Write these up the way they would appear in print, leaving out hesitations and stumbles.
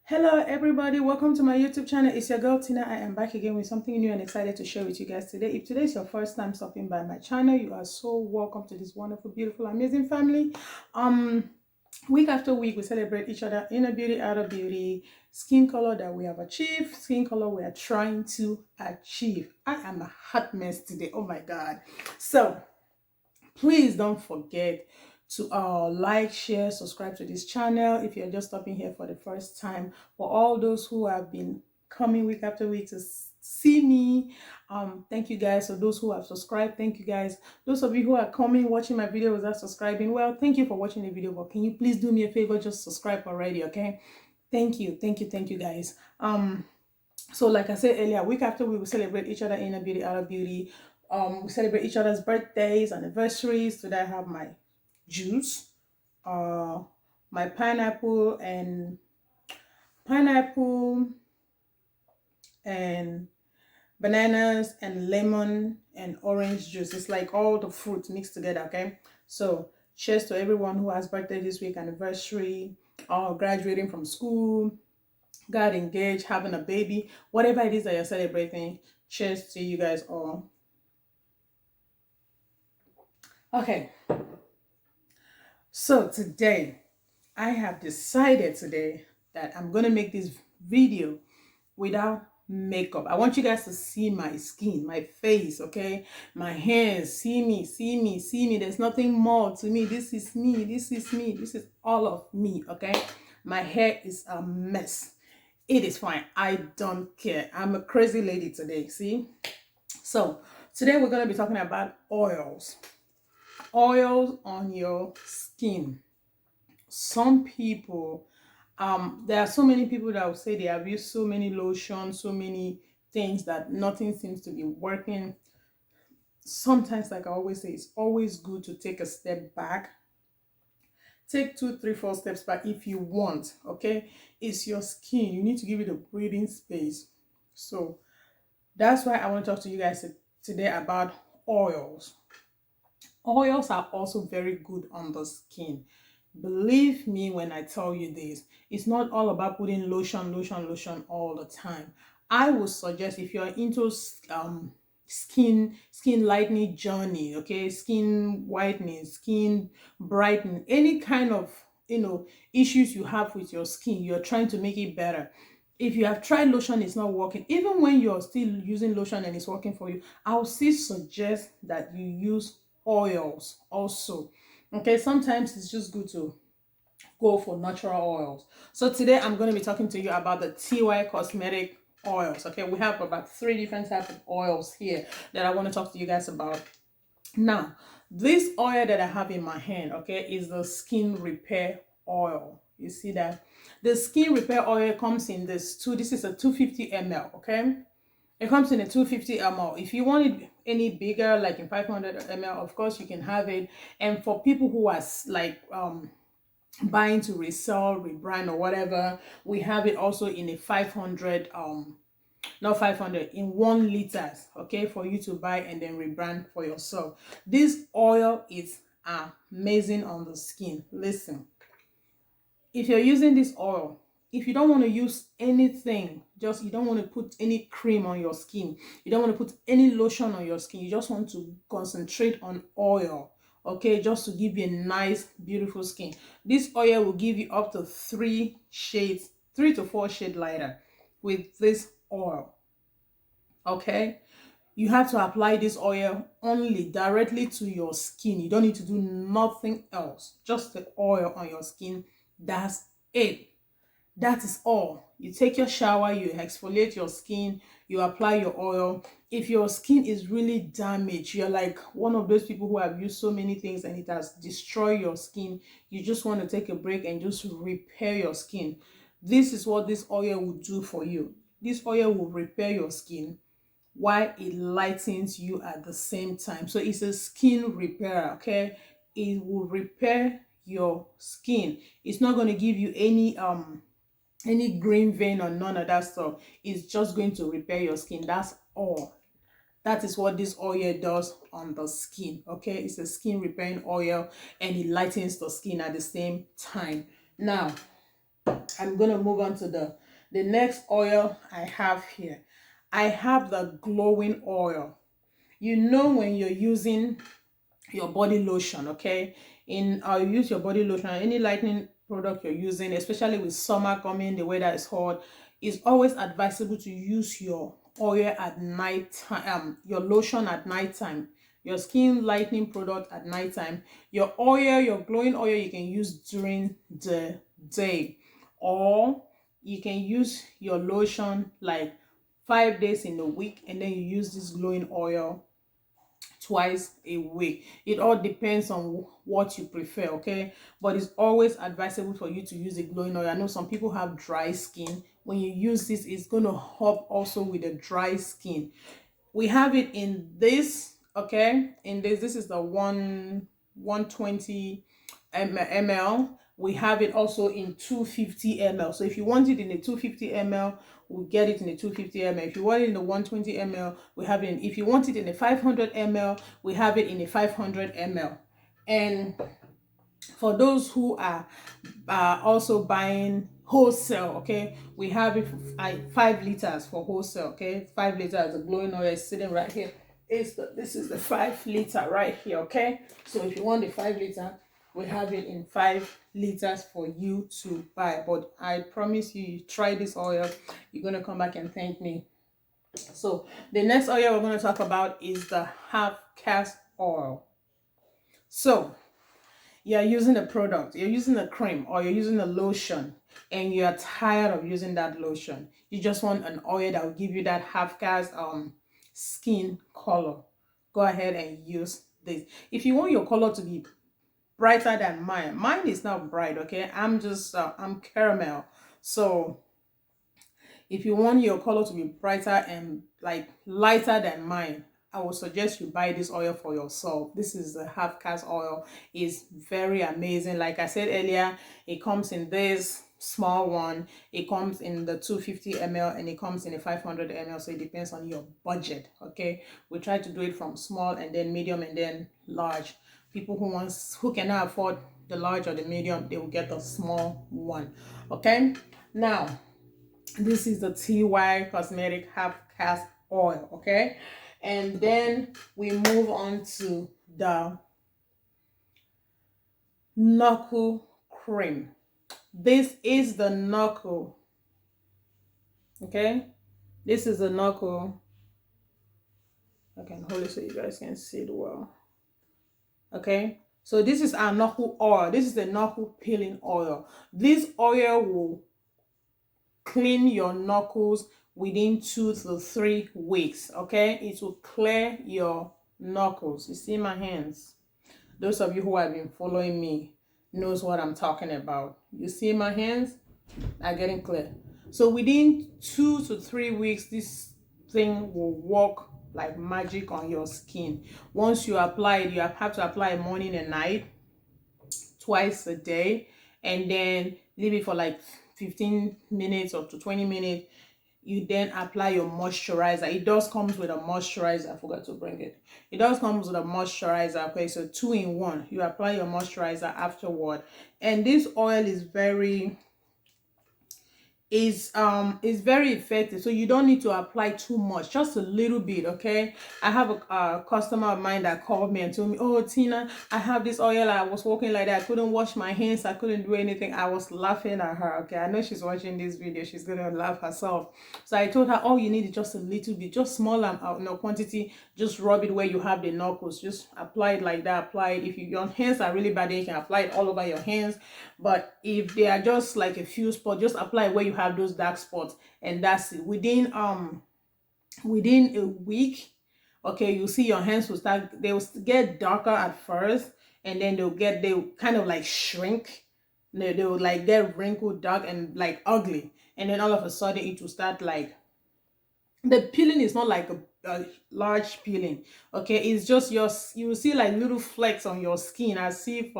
Hello everybody, welcome to my YouTube channel. It's your girl Tina. I am back again with something new and excited to share with you guys today. If today is your first time stopping by my channel, you are so welcome to this wonderful, beautiful, amazing family. Week after week we celebrate each other, inner beauty, outer beauty, skin color that we have achieved, skin color we are trying to achieve. I am a hot mess today, oh my god. So please don't forget to like, share, subscribe to this channel if you're just stopping here for the first time. For all those who have been coming week after week to see me, thank you guys. For those who have subscribed, thank you guys. Those of you who are coming watching my video without subscribing, well, thank you for watching the video, but can you please do me a favor, just subscribe already, okay? Thank you, thank you, thank you guys. So like I said earlier, week after we will celebrate each other, inner beauty, outer beauty. We celebrate each other's birthdays, anniversaries. Today I have my juice, my pineapple and bananas and lemon and orange juice. It's like all the fruits mixed together, okay? So cheers to everyone who has birthday this week, anniversary, or graduating from school, got engaged, having a baby, whatever it is that you're celebrating. Cheers to you guys all. Okay, so today I have decided that I'm gonna make this video without makeup. I want you guys to see my skin, my face, okay? My hands, see me, see me, see me. There's nothing more to me. This is me, this is me, this is all of me, okay? My hair is a mess. It is fine. I don't care. I'm a crazy lady today, see? So today we're going to be talking about oils. Oils on your skin. Some people, there are so many people that will say they have used so many lotions, so many things that nothing seems to be working. Sometimes, like I always say, it's always good to take a step back. Take 2, 3, 4 steps back if you want, okay? It's your skin. You need to give it a breathing space. So that's why I want to talk to you guys today about oils. Oils are also very good on the skin. Believe me when I tell you this. It's not all about putting lotion all the time. I would suggest, if you're into skin lightening journey, okay, skin whitening, skin brightening, any kind of issues you have with your skin, you're trying to make it better. If you have tried lotion, it's not working, even when you're still using lotion and it's working for you, I would still suggest that you use oils also. Okay, sometimes it's just good to go for natural oils. So today I'm going to be talking to you about the TY cosmetic oils. Okay, we have about 3 different types of oils here that I want to talk to you guys about. Now, this oil that I have in my hand, okay, is the skin repair oil. You see that the skin repair oil comes in this is a 250 ml, okay? It comes in a 250 ml. If you want it any bigger, like in 500 ml, of course you can have it. And for people who are like buying to resell, rebrand, or whatever, we have it also in a 500 not 500, in 1 liters, okay, for you to buy and then rebrand for yourself. This oil is amazing on the skin. Listen, if you're using this oil, if you don't want to use anything, just you don't want to put any cream on your skin, you don't want to put any lotion on your skin, you just want to concentrate on oil, okay, just to give you a nice beautiful skin, this oil will give you up to 3 to 4 shades lighter with this oil. Okay, you have to apply this oil only directly to your skin. You don't need to do nothing else, just the oil on your skin. That's it. That is all. You take your shower, you exfoliate your skin, you apply your oil. If your skin is really damaged, you're like one of those people who have used so many things and it has destroyed your skin, you just want to take a break and just repair your skin, this is what this oil will do for you. This oil will repair your skin while it lightens you at the same time. So it's a skin repair, okay? It will repair your skin. It's not going to give you any green vein or none of that stuff. It's just going to repair your skin. That's all. That is what this oil does on the skin, okay? It's a skin repairing oil and it lightens the skin at the same time. Now, I'm gonna move on to the next oil I have here. I have the glowing oil. You know, when you're using your body lotion, okay, in use your body lotion, any lightening product you're using, especially with summer coming, the weather is hot, it's always advisable to use your oil at night time, your lotion at night time, your skin lightening product at night time. Your oil, your glowing oil, you can use during the day, or you can use your lotion like 5 days in a week, and then you use this glowing oil twice a week. It all depends on what you prefer, okay? But it's always advisable for you to use a glowing oil. I know some people have dry skin. When you use this, it's going to help also with the dry skin. We have it in this, okay, in this is the 120 ml. We have it also in 250 ml. So if you want it in the 250 ml, we get it in the 250 ml. If you want it in the 120 ml, we have it in, if you want it in the 500 ml, we have it in the 500 ml. And for those who are also buying wholesale, okay, we have it for 5 liters for wholesale, okay, 5 liters. The glowing oil is sitting right here. This is the 5 liter right here, okay. So if you want the 5 liter, we have it in 5 liters for you to buy. But I promise you, you try this oil, you're gonna come back and thank me. So the next oil we're going to talk about is the half caste oil. So you're using a product, you're using a cream, or you're using a lotion, and you're tired of using that lotion. You just want an oil that will give you that half caste skin color. Go ahead and use this. If you want your color to be brighter than mine is not bright, okay, I'm just I'm caramel. So if you want your color to be brighter and like lighter than mine, I would suggest you buy this oil for yourself. This is the half caste oil. It's very amazing. Like I said earlier, it comes in this small one, it comes in the 250 ml, and it comes in a 500 ml. So it depends on your budget, okay. We try to do it from small and then medium and then large. People who cannot afford the large or the medium, they will get the small one, okay. Now this is the TY Cosmetic half caste oil, okay. And then we move on to the Knuckle cream. This is the Knuckle, okay. This is the Knuckle. I can hold it so you guys can see it well, okay. So this is our Knuckle oil. This is the Knuckle peeling oil. This oil will clean your knuckles within 2 to 3 weeks, okay. It will clear your knuckles. You see my hands? Those of you who have been following me knows what I'm talking about. You see my hands are getting clear. So within 2 to 3 weeks, this thing will work like magic on your skin. Once you apply it, you have to apply it morning and night, twice a day, and then leave it for like 15 minutes or to 20 minutes. You then apply your moisturizer. It does comes with a moisturizer. I forgot to bring it. It does comes with a moisturizer, okay. So 2 in 1. You apply your moisturizer afterward, and this oil is very very effective. So you don't need to apply too much, just a little bit, okay. I have a customer of mine that called me and told me, oh Tina, I have this oil, I was walking like that, I couldn't wash my hands, I couldn't do anything. I was laughing at her, okay. I know she's watching this video, she's gonna laugh herself. So I told her, all you need is just a little bit, just small no quantity. Just rub it where you have the knuckles, just apply it like that. Apply it. If your hands are really bad, then you can apply it all over your hands. But if they are just like a few spots, just apply where you have those dark spots, and that's it. Within a week, okay, you see your hands will start, they will get darker at first, and then they'll kind of like shrink. They will like get wrinkled, dark, and like ugly, and then all of a sudden it will start like, the peeling is not like a large peeling, okay. It's just you will see like little flecks on your skin, as if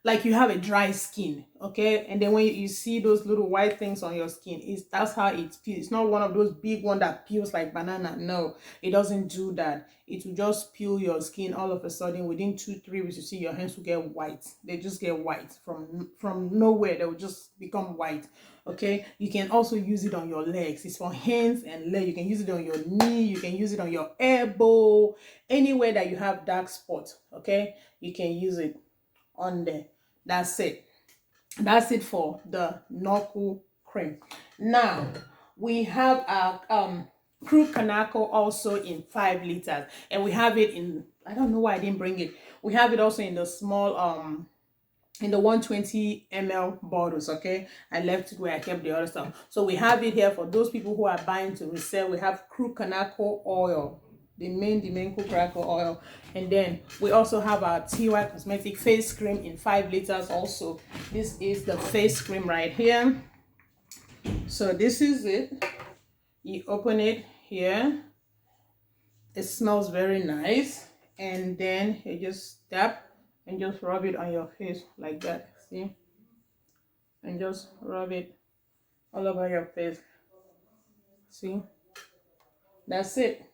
like you have a dry skin, okay? And then when you see those little white things on your skin, that's how it feels. It's not one of those big one that peels like banana. No, it doesn't do that. It will just peel your skin all of a sudden. Within 2-3 weeks, you see your hands will get white. They just get white from nowhere. They will just become white. Okay, you can also use it on your legs. It's for hands and leg. You can use it on your knee. You can use it on your elbow, anywhere that you have dark spots. Okay, you can use it on there. That's it. That's it for the Knuckle cream. Now we have our Knuckle also in 5 liters, and we have it in, I don't know why I didn't bring it. We have it also in the small in the 120 ml bottles. Okay, I left it where I kept the other stuff. So we have it here for those people who are buying to resell. We have Knuckle oil, the main Knuckle oil, and then we also have our TY cosmetic face cream in 5 liters also. This is the face cream right here. So this is it. You open it here. It smells very nice, and then you just tap and just rub it on your face like that. See, and just rub it all over your face. See, that's it.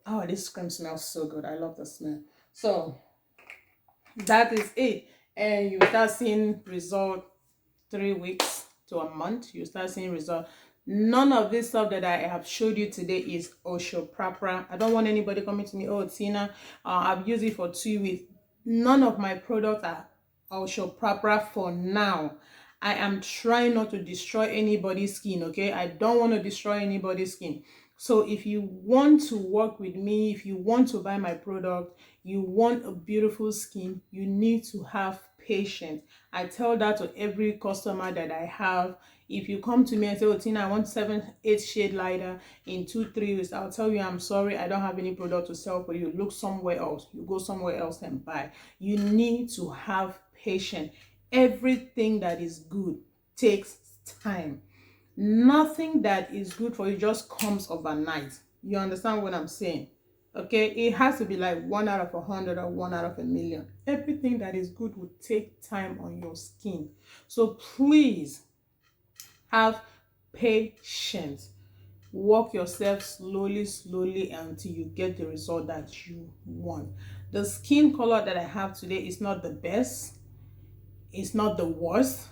Oh, this cream smells so good. I love the smell. So that is it, and you start seeing result 3 weeks to a month. You start seeing result. None of this stuff that I have showed you today is Osho Prapra. I don't want anybody coming to me, oh Tina, I've used it for 2 weeks. None of my products are Osho Prapra for now. I am trying not to destroy anybody's skin. Okay, I don't want to destroy anybody's skin. So if you want to work with me, if you want to buy my product, you want a beautiful skin, you need to have patience. I tell that to every customer that I have. If you come to me and say, oh Tina, I want 7-8 shade lighter in 2-3 weeks, I'll tell you, I'm sorry, I don't have any product to sell for you. Look somewhere else. You go somewhere else and buy. You need to have patience. Everything that is good takes time. Nothing that is good for you just comes overnight. You understand what I'm saying? Okay, it has to be like 1 out of 100 or 1 out of 1,000,000. Everything that is good will take time on your skin. So please have patience. Walk yourself slowly until you get the result that you want. The skin color that I have today is not the best. It's not the worst.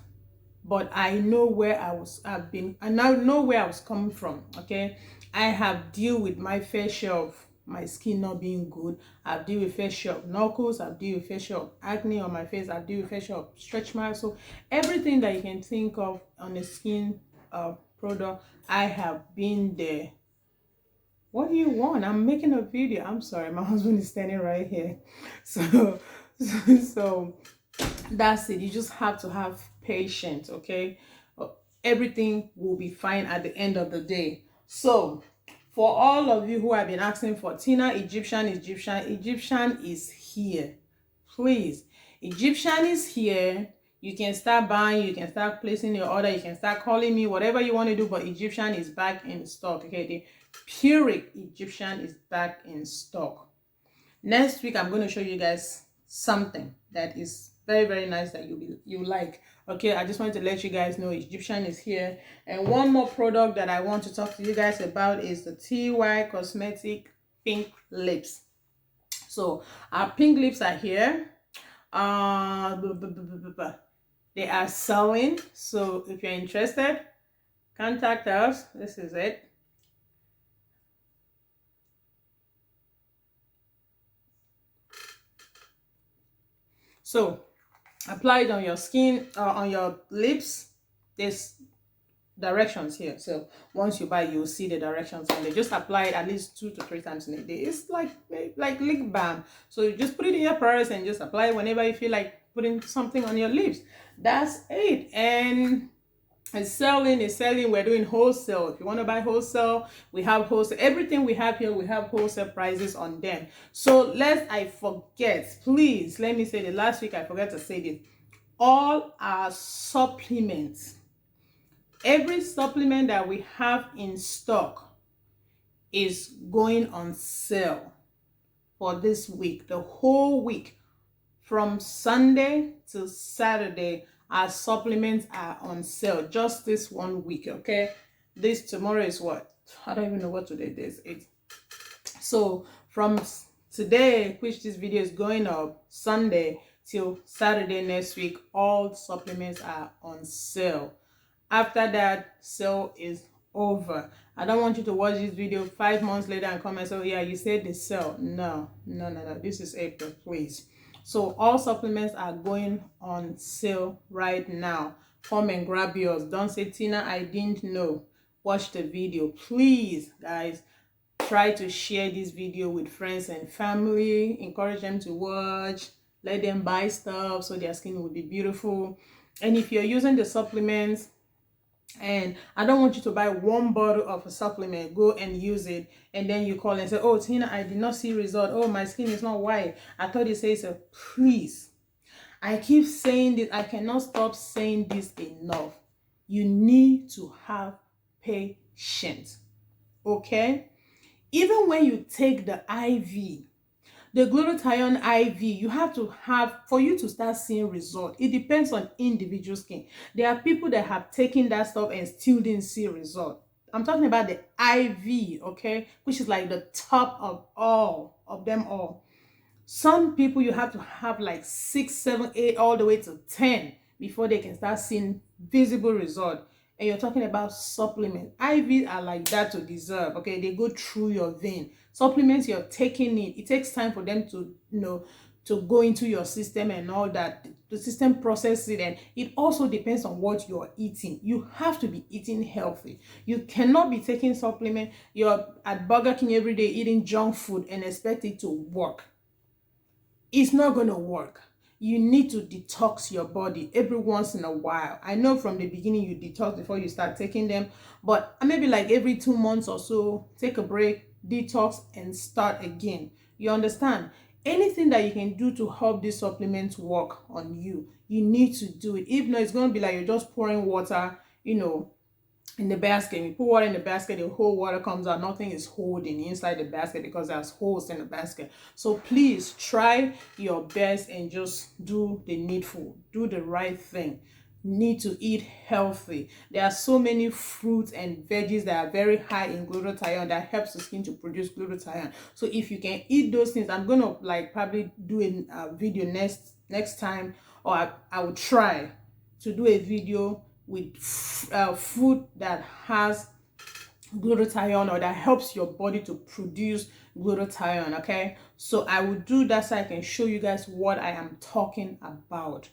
But I know where I now know where I was coming from. Okay, I have dealt with my fair share of my skin not being good. I've dealt with fair share of knuckles. I've dealt with fair share of acne on my face. I've dealt with fair share of stretch marks. So everything that you can think of on a skin product, I have been there. What do you want? I'm making a video. I'm sorry, my husband is standing right here. So that's it. You just have to have patience. Okay, everything will be fine at the end of the day. So for all of you who have been asking for Tina, Egyptian is here. Please, Egyptian is here. You can start buying, you can start placing your order, you can start calling me, whatever you want to do, but Egyptian is back in stock. Okay, the Puric Egyptian is back in stock. Next week I'm going to show you guys something that is very nice that you like. Okay, I just wanted to let you guys know Egyptian is here. And one more product that I want to talk to you guys about is the TY Cosmetic Pink Lips. So our pink lips are here. They are selling. So if you're interested, contact us. This is it. So apply it on your skin, on your lips. There's directions here. So once you buy, you'll see the directions, and they just apply it at least 2 to 3 times in a day. It's like lip balm. So you just put it in your purse and just apply it whenever you feel like putting something on your lips. That's it. And it's selling. We're doing wholesale. If you want to buy wholesale, we have wholesale. Everything we have here, we have wholesale prices on them. So please let me say the last week I forgot to say this. All our supplements, every supplement that we have in stock is going on sale for this week, the whole week. From Sunday to Saturday, our supplements are on sale just this 1 week, okay? This tomorrow is what? I don't even know what today is. So from today, which this video is going up, Sunday till Saturday next week, all supplements are on sale. After that, sale is over. I don't want you to watch this video 5 months later and come and say, oh yeah, you said the sale. No. This is April, please. So all supplements are going on sale right now. Come and grab yours. Don't say, Tina, I didn't know. Watch the video, please, guys. Try to share this video with friends and family. Encourage them to watch. Let them buy stuff so their skin will be beautiful. And if you're using the supplements, and I don't want you to buy one bottle of a supplement, go and use it, and then you call and say, oh Tina, I did not see result. Oh, my skin is not white. I thought it says so. Please, I keep saying this. I cannot stop saying this enough. You need to have patience, okay? Even when you take the IV, the glutathione IV, you have to have, for you to start seeing result, it depends on individual skin. There are people that have taken that stuff and still didn't see result. I'm talking about the IV, okay, which is like the top of all of them all. Some people, you have to have like 6, 7, 8, all the way to 10 before they can start seeing visible result. And you're talking about supplements. IVs are like that to deserve, okay? They go through your vein. Supplements, you're taking it takes time for them to, to go into your system and all that. The system processes it, and it also depends on what you're eating. You have to be eating healthy. You cannot be taking supplement. You're at Burger King every day eating junk food and expect it to work. It's not going to work. You need to detox your body every once in a while. I know from the beginning you detox before you start taking them, but maybe like every 2 months or so, take a break, detox, and start again. You understand? Anything that you can do to help these supplements work on you, you need to do it. If not, it's going to be like you're just pouring water, in the basket. You put water in the basket, the whole water comes out. Nothing is holding inside the basket because there's holes in the basket. So please try your best and just do the needful. Do the right thing. Need to eat healthy. There are so many fruits and veggies that are very high in glutathione that helps the skin to produce glutathione. So if you can eat those things, I'm gonna probably do a video next time, or I will try to do a video with food that has glutathione, or that helps your body to produce glutathione, okay? So I will do that so I can show you guys what I am talking about.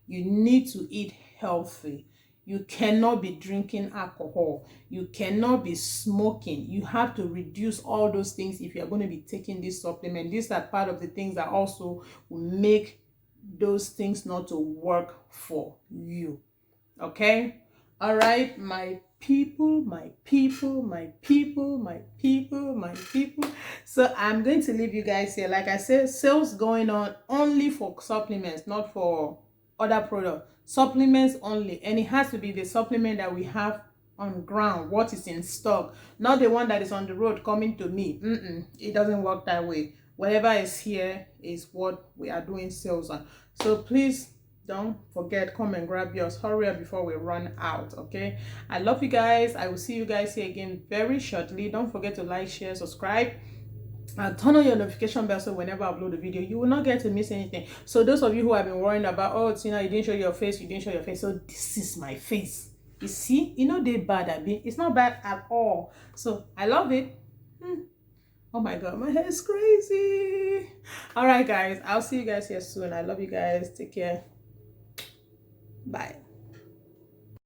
You need to eat healthy. You cannot be drinking alcohol. You cannot be smoking. You have to reduce all those things if you're going to be taking this supplement. These are part of the things that also will make those things not to work for you. Okay? All right, my people. So I'm going to leave you guys here. Like I said, sales going on only for supplements, not for other products. Supplements only, and it has to be the supplement that we have on ground, what is in stock, not the one that is on the road coming to me. It doesn't work that way. Whatever is here is what we are doing sales on. So please don't forget, come and grab yours. Hurry up before we run out, okay? I love you guys. I will see you guys here again very shortly. Don't forget to like, share, subscribe, and turn on your notification bell so whenever I upload a video, you will not get to miss anything. So those of you who have been worrying about, oh Tina, you didn't show your face, so this is my face. You see, they're bad. It's not bad at all. So I love it. Oh my god, my hair is crazy. All right guys, I'll see you guys here soon. I love you guys. Take care. Bye.